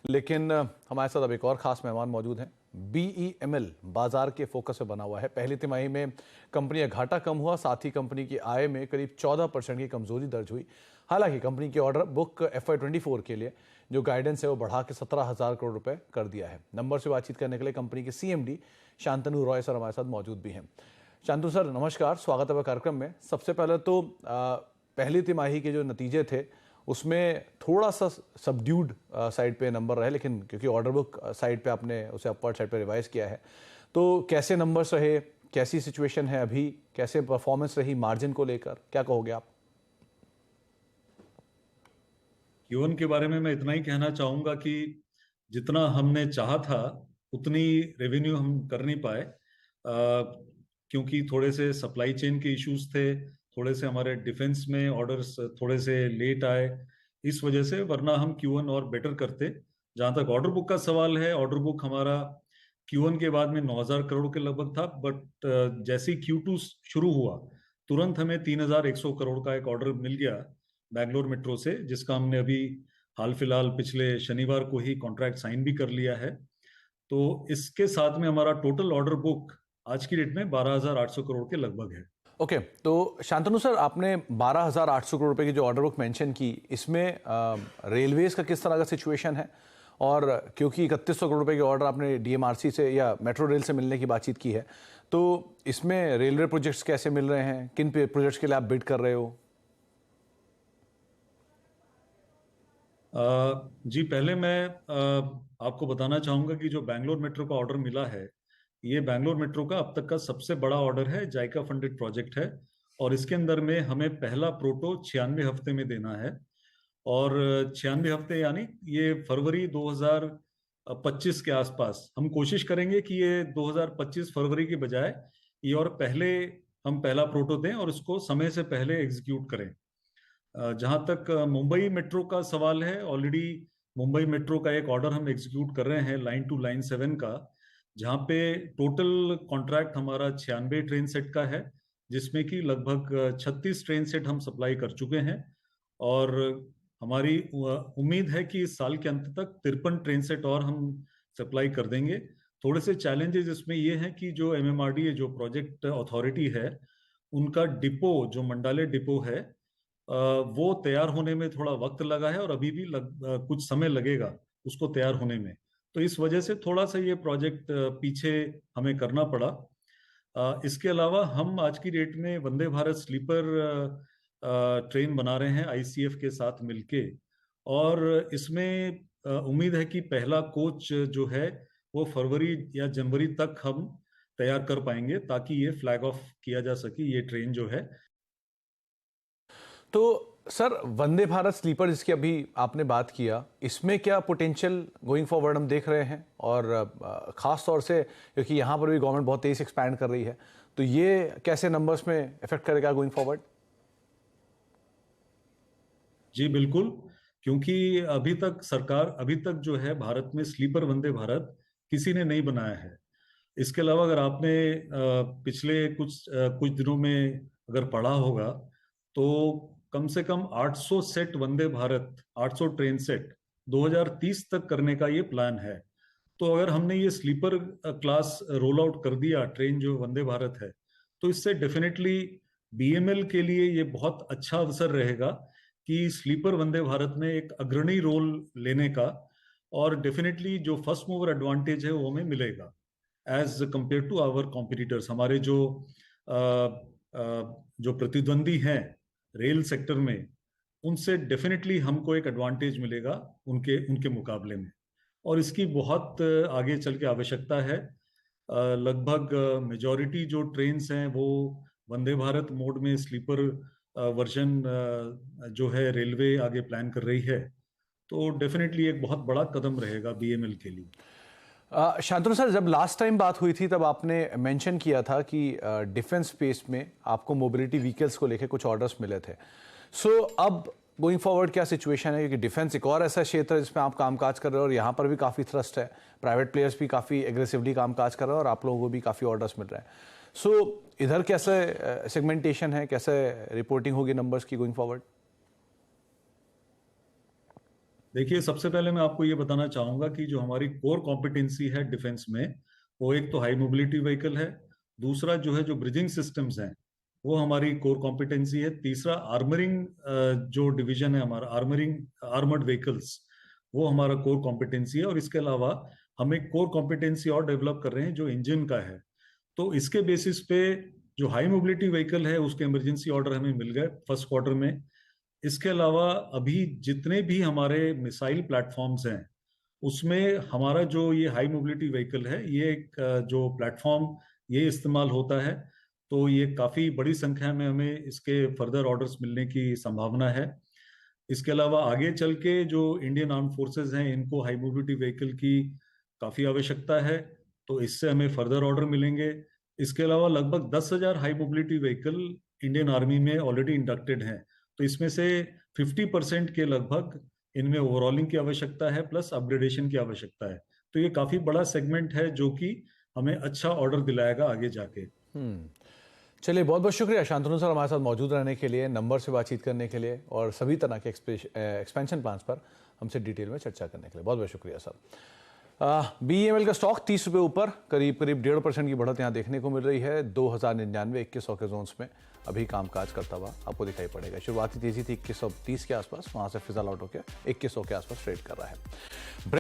लेकिन हमारे साथ अब एक और ख़ास मेहमान मौजूद हैं। BEML बाजार के फोकस पे बना हुआ है। पहली तिमाही में कंपनी का घाटा कम हुआ, साथ ही कंपनी की आय में करीब 14% की कमजोरी दर्ज हुई। हालांकि कंपनी की ऑर्डर बुक FY24 के लिए जो गाइडेंस है वो बढ़ा के 17,000 करोड़ रुपए कर दिया है। नंबर से बातचीत करने के लिए कंपनी के CMD शांतनु रॉय सर हमारे साथ मौजूद भी हैं। शांतनु सर नमस्कार, स्वागत है कार्यक्रम में। सबसे पहले तो पहली तिमाही के जो नतीजे थे उसमें थोड़ा सा सबड्यूड साइड पे नंबर रहे, लेकिन क्योंकि ऑर्डर बुक साइड पे आपने उसे अपवर्ड साइड पे रिवाइज किया है, तो कैसे नंबर्स रहे, कैसी सिचुएशन है अभी, कैसे परफॉर्मेंस रही मार्जिन को लेकर, क्या कहोगे आप? Q1 के बारे में मैं इतना ही कहना चाहूंगा कि जितना हमने चाहा था उतनी रेवेन्यू हम कर नहीं पाए, क्योंकि थोड़े से सप्लाई चेन के इश्यूज थे, थोड़े से हमारे डिफेंस में ऑर्डर्स थोड़े से लेट आए, इस वजह से। वरना हम Q1 और बेटर करते। जहां तक ऑर्डर बुक का सवाल है, ऑर्डर बुक हमारा Q1 के बाद में 9,000 करोड़ के लगभग था, बट जैसे ही Q2 शुरू हुआ तुरंत हमें 3,100 करोड़ का एक ऑर्डर मिल गया बैंगलोर मेट्रो से, जिसका हमने अभी हाल फिलहाल पिछले शनिवार को ही कॉन्ट्रैक्ट साइन भी कर लिया है। तो इसके साथ में हमारा टोटल ऑर्डर बुक आज की डेट में 12,800 करोड़ के लगभग है। ओके, तो शांतनु सर आपने 12,800 करोड़ रुपए की जो ऑर्डर बुक मेंशन की, इसमें रेलवेज का किस तरह का सिचुएशन है? और क्योंकि 3100 करोड़ रुपए के ऑर्डर आपने DMRC से या मेट्रो रेल से मिलने की बातचीत की है, तो इसमें रेलवे प्रोजेक्ट्स कैसे मिल रहे हैं, किन प्रोजेक्ट्स के लिए आप बिड कर रहे हो? जी, पहले मैं आपको बताना चाहूंगा कि जो बैंगलोर मेट्रो का ऑर्डर मिला है, ये बैंगलोर मेट्रो का अब तक का सबसे बड़ा ऑर्डर है, जायका फंडेड प्रोजेक्ट है। और इसके अंदर में हमें पहला प्रोटो 96 हफ्ते में देना है। और 96 हफ्ते यानी ये फरवरी 2025 के आसपास हम कोशिश करेंगे कि ये 2025 फरवरी के बजाय ये और पहले हम पहला प्रोटो दें और उसको समय से पहले एग्जीक्यूट करें। जहां तक मुंबई मेट्रो का सवाल है, ऑलरेडी मुंबई मेट्रो का एक ऑर्डर हम एग्जीक्यूट कर रहे हैं लाइन 2 लाइन 7 का, जहां पे टोटल कॉन्ट्रैक्ट हमारा 96 ट्रेन सेट का है, जिसमें कि लगभग 36 ट्रेन सेट हम सप्लाई कर चुके हैं। और हमारी उम्मीद है कि इस साल के अंत तक 53 ट्रेन सेट और हम सप्लाई कर देंगे। थोड़े से चैलेंजेस इसमें ये हैं कि जो MMRDA जो प्रोजेक्ट अथॉरिटी है, उनका डिपो जो मंडाले डिपो है, वो तैयार होने में थोड़ा वक्त लगा है और अभी भी कुछ समय लगेगा उसको तैयार होने में। तो इस वजह से थोड़ा सा ये प्रोजेक्ट पीछे हमें करना पड़ा। इसके अलावा हम आज की डेट में वंदे भारत स्लीपर ट्रेन बना रहे हैं ICF के साथ मिलके, और इसमें उम्मीद है कि पहला कोच जो है वो फरवरी या जनवरी तक हम तैयार कर पाएंगे, ताकि ये फ्लैग ऑफ किया जा सके ये ट्रेन जो है। तो सर वंदे भारत स्लीपर जिसकी अभी आपने बात किया, इसमें क्या पोटेंशियल गोइंग फॉरवर्ड हम देख रहे हैं? और ख़ास तौर से क्योंकि यहाँ पर भी गवर्नमेंट बहुत तेज़ी से एक्सपैंड कर रही है, तो ये कैसे नंबर्स में इफेक्ट करेगा गोइंग फॉरवर्ड? जी बिल्कुल, क्योंकि अभी तक जो है भारत में स्लीपर वंदे भारत किसी ने नहीं बनाया है। इसके अलावा अगर आपने पिछले कुछ दिनों में अगर पढ़ा होगा, तो कम से कम 800 set Vande Bharat, 800 train set 2030 तक करने का ये प्लान है। तो अगर हमने ये स्लीपर क्लास रोल आउट कर दिया ट्रेन जो वंदे भारत है, तो इससे डेफिनेटली BML के लिए ये बहुत अच्छा अवसर रहेगा कि स्लीपर वंदे भारत में एक अग्रणी रोल लेने का। और डेफिनेटली जो फर्स्ट मूवर एडवांटेज है वो हमें मिलेगा as compare to our competitors. हमारे जो प्रतिद्वंदी हैं रेल सेक्टर में, उनसे डेफिनेटली हमको एक एडवांटेज मिलेगा उनके उनके मुकाबले में। और इसकी बहुत आगे चल के आवश्यकता है। लगभग मेजॉरिटी जो ट्रेन्स हैं वो वंदे भारत मोड में स्लीपर वर्जन जो है रेलवे आगे प्लान कर रही है। तो डेफिनेटली एक बहुत बड़ा कदम रहेगा BML के लिए। शांतनु सर, जब लास्ट टाइम बात हुई थी तब आपने मेंशन किया था कि डिफेंस स्पेस में आपको मोबिलिटी व्हीकल्स को लेकर कुछ ऑर्डर्स मिले थे। सो अब गोइंग फॉरवर्ड क्या सिचुएशन है? क्योंकि डिफेंस एक और ऐसा क्षेत्र है जिसमें आप कामकाज कर रहे हो और यहाँ पर भी काफ़ी थ्रस्ट है, प्राइवेट प्लेयर्स भी काफ़ी एग्रेसिवली कामकाज कर रहे हैं और आप लोगों को भी काफ़ी ऑर्डर्स मिल रहे हैं। सो इधर कैसे सेगमेंटेशन है, कैसे रिपोर्टिंग होगी नंबर्स की गोइंग फॉरवर्ड? देखिए, सबसे पहले मैं आपको ये बताना चाहूंगा कि जो हमारी कोर कॉम्पिटेंसी है डिफेंस में, वो एक तो हाई मोबिलिटी व्हीकल है। दूसरा जो है, जो ब्रिजिंग सिस्टम्स हैं, वो हमारी कोर कॉम्पिटेंसी है। तीसरा आर्मरिंग, जो डिवीजन है हमारा, आर्मरिंग आर्मर्ड व्हीकल्स, वो हमारा कोर कॉम्पिटेंसी है। और इसके अलावा हम एक कोर कॉम्पिटेंसी और डेवलप कर रहे हैं जो इंजन का है। तो इसके बेसिस पे जो हाई मोबिलिटी व्हीकल है उसके इमरजेंसी ऑर्डर हमें मिल गए फर्स्ट क्वार्टर में। इसके अलावा अभी जितने भी हमारे मिसाइल प्लेटफॉर्म्स हैं, उसमें हमारा जो ये हाई मोबिलिटी व्हीकल है, ये एक जो प्लेटफॉर्म ये इस्तेमाल होता है। तो ये काफ़ी बड़ी संख्या में हमें इसके फर्दर ऑर्डर्स मिलने की संभावना है। इसके अलावा आगे चल के जो इंडियन आर्म फोर्सेज हैं, इनको हाई मोबिलिटी व्हीकल की काफ़ी आवश्यकता है, तो इससे हमें फर्दर ऑर्डर मिलेंगे। इसके अलावा लगभग 10,000 high mobility vehicle Indian army में ऑलरेडी इंडक्टेड हैं। तो इसमें से 50% के लगभग इनमें ओवरऑलिंग की आवश्यकता है, प्लस अपग्रेडेशन की आवश्यकता है। तो ये काफ़ी बड़ा सेगमेंट है जो कि हमें अच्छा ऑर्डर दिलाएगा आगे जाके। चलिए, बहुत बहुत शुक्रिया शांतनु सर हमारे साथ मौजूद रहने के लिए, नंबर से बातचीत करने के लिए और सभी तरह के एक्सपेंशन प्लान्स पर हमसे डिटेल में चर्चा करने के लिए बहुत बहुत शुक्रिया सर। BEML का स्टॉक 30 रुपये ऊपर, करीब 1.5% की बढ़त यहाँ देखने को मिल रही है। 2099 2100 के जोन्स में अभी कामकाज करता हुआ आपको दिखाई पड़ेगा। शुरुआती तेजी थी 2130 के आसपास, वहाँ से फिजा लौट होकर 2100 के आसपास ट्रेड कर रहा है।